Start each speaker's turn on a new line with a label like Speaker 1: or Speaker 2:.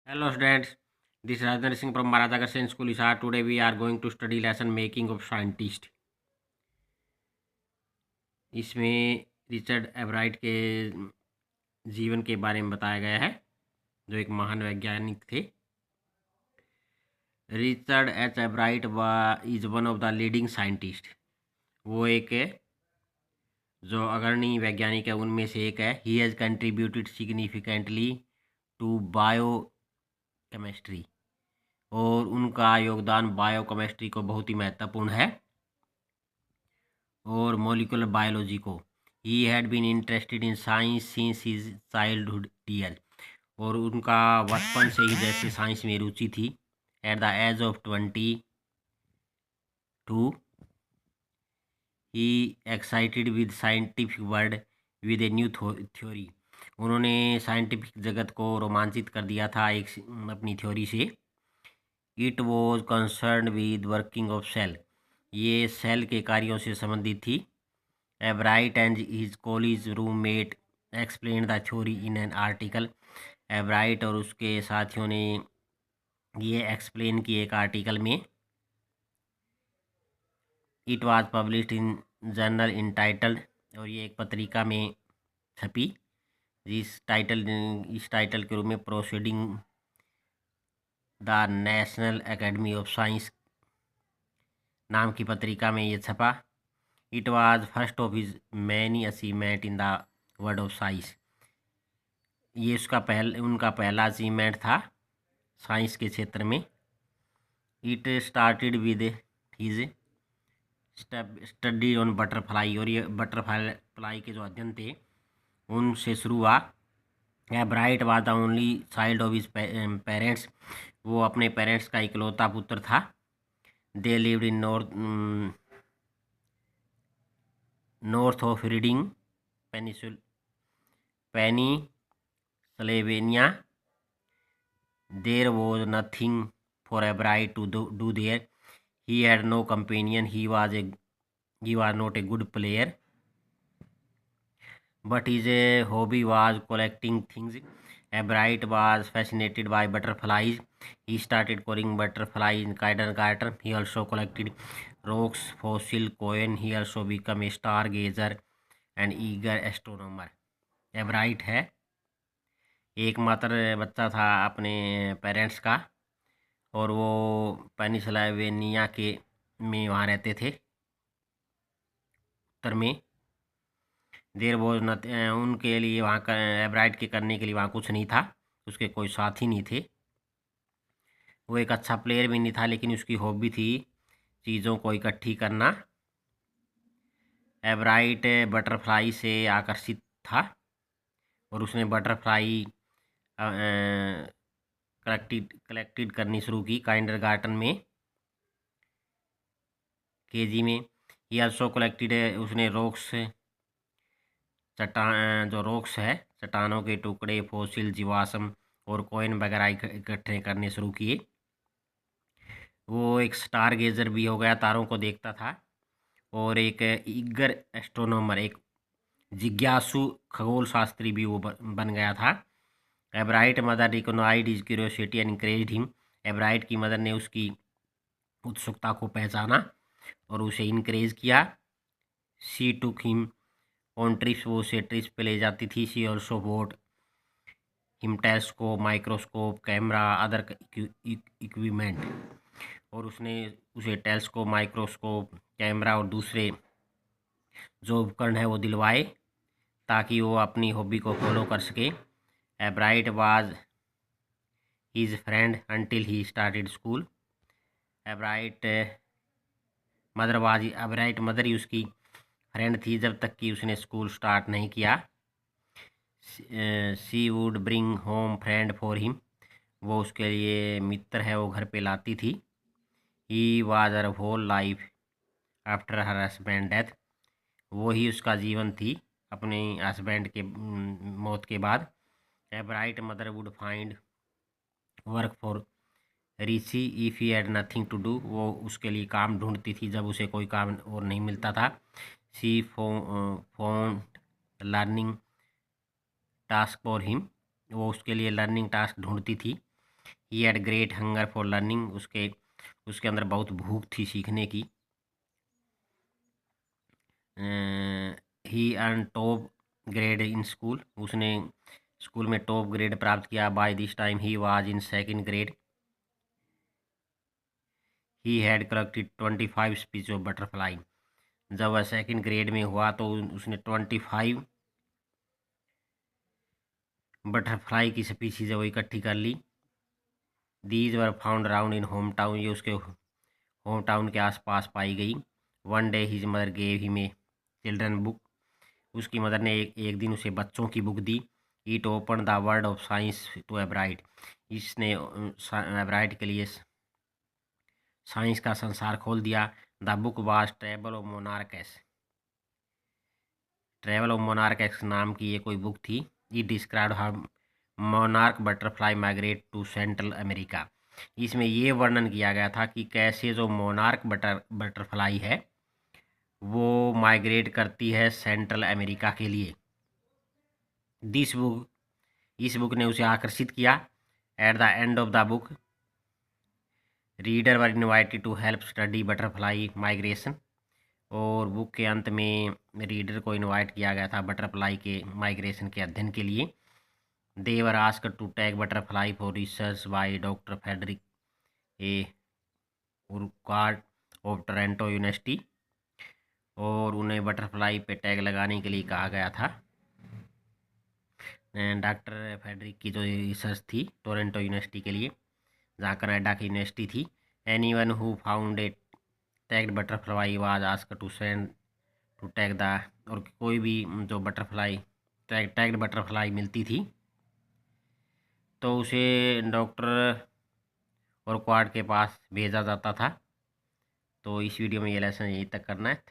Speaker 1: Hello students, this is Rajendra Singh from Maharajah Agrawal School, Hisar. Today we are going to study lesson making of scientist. इसमें Richard एवराइट के जीवन के बारे में बताया गया है, जो एक महान वैज्ञानिक थे। Richard H Ebright is one of the leading scientist. वो एक जो अग्रणी वैज्ञानिक है उनमें से एक है। He has contributed significantly to biochemistry, और उनका योगदान बायोकेमिस्ट्री को बहुत ही महत्वपूर्ण है, और मॉलिक्यूलर बायोलॉजी को। He had been interested in science since his childhood year, और उनका बचपन से ही जैसे साइंस में रुचि थी। At the age of 22 he excited with scientific world with a new theory. उन्होंने साइंटिफिक जगत को रोमांचित कर दिया था एक अपनी थ्योरी से। It was concern with working of cell, ये सेल के कार्यों से संबंधित थी। Ebright and his college roommate explain the theory in an article. Ebright और उसके साथियों ने ये एक्सप्लेन की एक आर्टिकल में। It was published in journal entitled, और ये एक पत्रिका में छपी इस टाइटल के रूप में proceeding the national academy of science नाम की पत्रिका में ये छपा। It was first of his many achievement in the world of science, ये उनका पहला अचीवमेंट था साइंस के क्षेत्र में। It started with his study on butterfly, और ये बटरफ्लाई के जो अध्ययन थे उनसे शुरू हुआ। Ebright was the only child of his parents, वो अपने पेरेंट्स का इकलौता पुत्र था। They lived in north of Reading Pennsylvania. There was nothing for Ebright to do there. He had no companion. He was not a good player, but his hobby was collecting things. Ebright was fascinated by butterflies. He started calling butterflies in kindergarten. He also collected rocks, fossil, coin. He also became a stargazer and eager astronomer. एब्राइट है एकमात्र बच्चा था अपने parents का, और वो Pennsylvania में वहाँ रहते थे, उत्तर में। देर वॉज नथ, उनके लिए वहाँ का एब्राइट के करने के लिए वहाँ कुछ नहीं था, उसके कोई साथी नहीं थे। वो एक अच्छा प्लेयर भी नहीं था, लेकिन उसकी हॉबी थी चीज़ों को इकट्ठी करना। एब्राइट बटरफ्लाई से आकर्षित था, और उसने बटरफ्लाई कलेक्टेड करनी शुरू की काइंडरगार्टन में, केजी में। ये ऑल्सो कलेक्टेड, उसने रॉक्स जो रॉक्स है चट्टानों के टुकड़े, फॉसिल, जीवाश्म और कॉइन वगैरह इकट्ठे करने शुरू किए। वो एक स्टार गेजर भी हो गया, तारों को देखता था, और एक ईगर एस्ट्रोनॉमर, एक जिज्ञासु खगोल शास्त्री भी वो बन गया था। Ebright mother recognised his curiosity and encouraged him. Ebright की मदर ने उसकी उत्सुकता को पहचाना और उसे इनकरेज किया। She took him on trips, वो उसे ट्रिप्स पे ले जाती थी। She also boat him telescope, microscope, camera, other equipment, और उसने उसे टेलीस्कोप, माइक्रोस्कोप, कैमरा और दूसरे जो उपकरण है वो दिलवाए, ताकि वो अपनी हॉबी को फॉलो कर सके। Ebright was his friend until he started school. Ebright mother ही उसकी फ्रेंड थी जब तक कि उसने स्कूल स्टार्ट नहीं किया। She would bring home friend for him, वो उसके लिए मित्र है वो घर पे लाती थी। He was her whole life after her husband death, वो ही उसका जीवन थी अपने हस्बैंड के मौत के बाद। Ebright mother would find work for Richie if he had nothing to do, वो उसके लिए काम ढूंढती थी जब उसे कोई काम और नहीं मिलता था। She found learning task for him, वो उसके लिए लर्निंग टास्क ढूंढती थी। He had great hunger for learning, उसके अंदर बहुत भूख थी सीखने की। He earn top grade in school, उसने स्कूल में टॉप ग्रेड प्राप्त किया। By this time he was in second grade. He had collected 25 speech of butterfly, जब वह सेकंड ग्रेड में हुआ तो उसने 25 बटरफ्लाई की स्पीसीज वो इकट्ठी कर ली। These were found around in home town, ये उसके होम टाउन के आसपास पाई गई। One day his mother gave him a children book, उसकी मदर ने एक दिन उसे बच्चों की बुक दी। It open the world of science to Ebright, इसने एब्राइट के लिए साइंस का संसार खोल दिया। The book was travel of monarchs, travel of monarchs नाम की ये कोई बुक थी। ये describe how monarch butterfly migrate to central America, इसमें ये वर्णन किया गया था कि कैसे जो मोनार्क बटरफ्लाई है वो माइग्रेट करती है सेंट्रल अमेरिका के लिए। दिस बुक, इस बुक ने उसे आकर्षित किया। At the end of the book reader were invited to help study butterfly migration, और बुक के अंत में रीडर को इनवाइट किया गया था बटरफ्लाई के माइग्रेशन के अध्ययन के लिए। They were asked to take butterfly for research by doctor Frederick A Urquhart of Toronto university, और उन्हें बटरफ्लाई पे टैग लगाने के लिए कहा गया था। डॉक्टर फ्रेडरिक की जो रिसर्च थी टोरंटो यूनिवर्सिटी के लिए, जहाँ कनाडा की यूनिवर्सिटी थी। Anyone who found a tagged butterfly was asked to send to tag the, और कोई भी जो बटरफ्लाई टैग्ड बटरफ्लाई मिलती थी तो उसे डॉक्टर और क्वाड के पास भेजा जाता था। तो इस वीडियो में ये लेसन यहीं तक करना है।